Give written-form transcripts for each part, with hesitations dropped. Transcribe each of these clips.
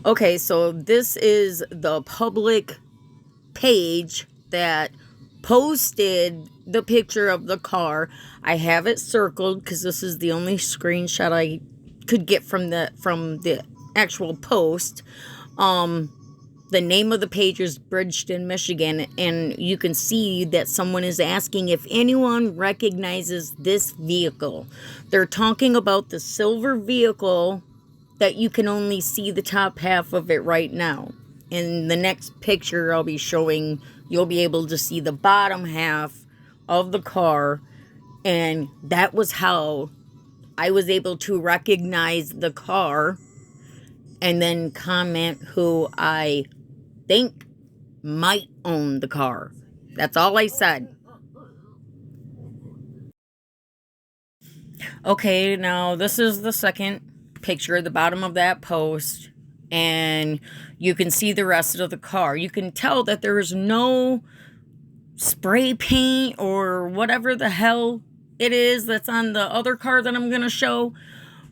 Okay, so this is the public page that posted the picture of the car. I have it circled because this is the only screenshot I could get from the actual post. The name of the page is Bridgeton, Michigan, and you can see that someone is asking if anyone recognizes this vehicle. They're talking about the silver vehicle that you can only see the top half of it right now. In the next picture I'll be showing, you'll be able to see the bottom half of the car, and that was how I was able to recognize the car and then comment who I think might own the car. That's all I said. Okay, now this is the second picture at the bottom of that post, and you can see the rest of the car. You can tell that there is no spray paint or whatever the hell it is that's on the other car that I'm going to show.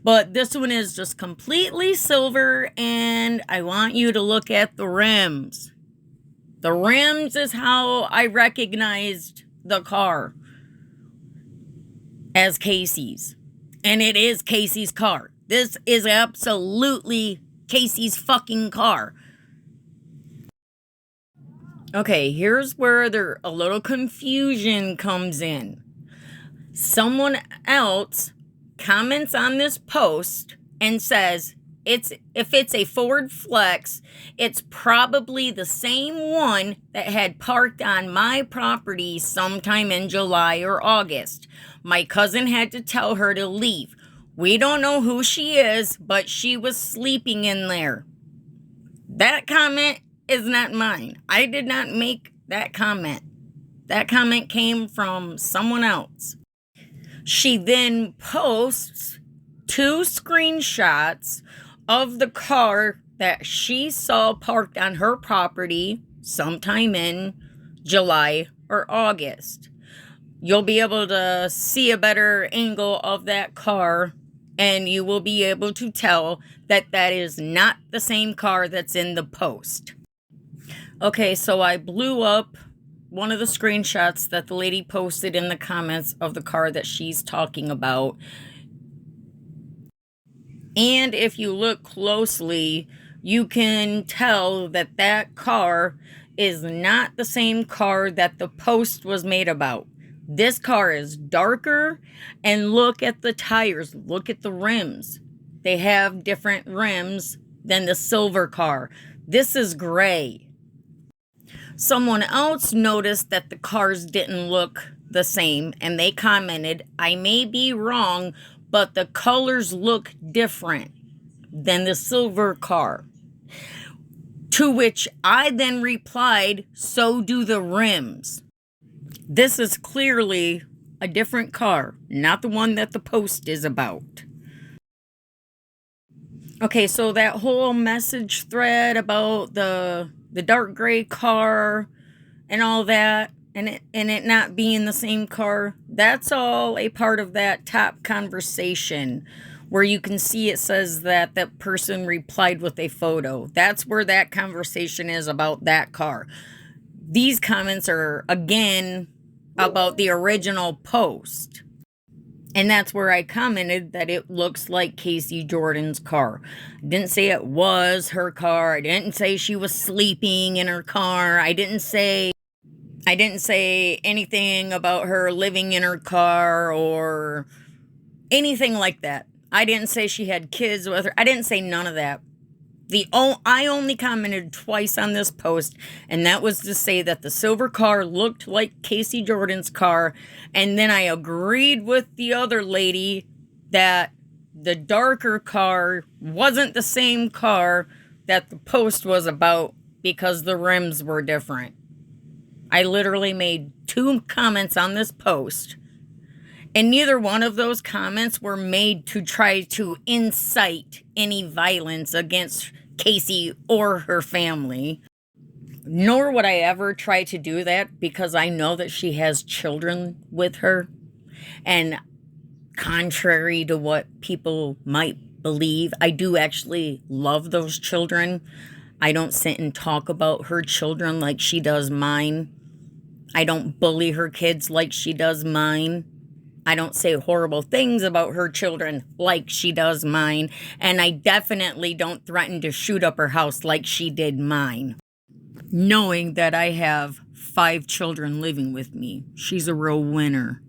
But this one is just completely silver, and I want you to look at the rims. The rims is how I recognized the car as Casey's. And it is Casey's car. This is absolutely Casey's fucking car. Okay, here's where a little confusion comes in. Someone else comments on this post and says, if it's a Ford Flex, it's probably the same one that had parked on my property sometime in July or August. My cousin had to tell her to leave. We don't know who she is, but she was sleeping in there. That comment is not mine. I did not make that comment. That comment came from someone else. She then posts 2 screenshots of the car that she saw parked on her property sometime in July or August. You'll be able to see a better angle of that car, and you will be able to tell that that is not the same car that's in the post. Okay, so I blew up one of the screenshots that the lady posted in the comments of the car that she's talking about. And if you look closely, you can tell that that car is not the same car that the post was made about. This car is darker, and look at the tires, look at the rims. They have different rims than the silver car. This is gray. Someone else noticed that the cars didn't look the same, and they commented, I may be wrong, but the colors look different than the silver car. To which I then replied, so do the rims. This is clearly a different car, not the one that the post is about. Okay, so that whole message thread about the dark gray car and all that, and it not being the same car, that's all a part of that top conversation where you can see it says that that person replied with a photo. That's where that conversation is about that car. These comments are, again, about the original post. And that's where I commented that it looks like Casey Jordan's car. I didn't say it was her car. I didn't say she was sleeping in her car. I didn't say anything about her living in her car or anything like that. I didn't say she had kids with her. I didn't say none of that. I only commented twice on this post, and that was to say that the silver car looked like Casey Jordan's car, and then I agreed with the other lady that the darker car wasn't the same car that the post was about because the rims were different. I literally made 2 comments on this post, and neither one of those comments were made to try to incite any violence against Casey or her family. Nor would I ever try to do that because I know that she has children with her. And contrary to what people might believe. I do actually love those children. I don't sit and talk about her children like she does mine. I don't bully her kids like she does mine. I don't say horrible things about her children like she does mine. And I definitely don't threaten to shoot up her house like she did mine. Knowing that I have 5 children living with me, she's a real winner.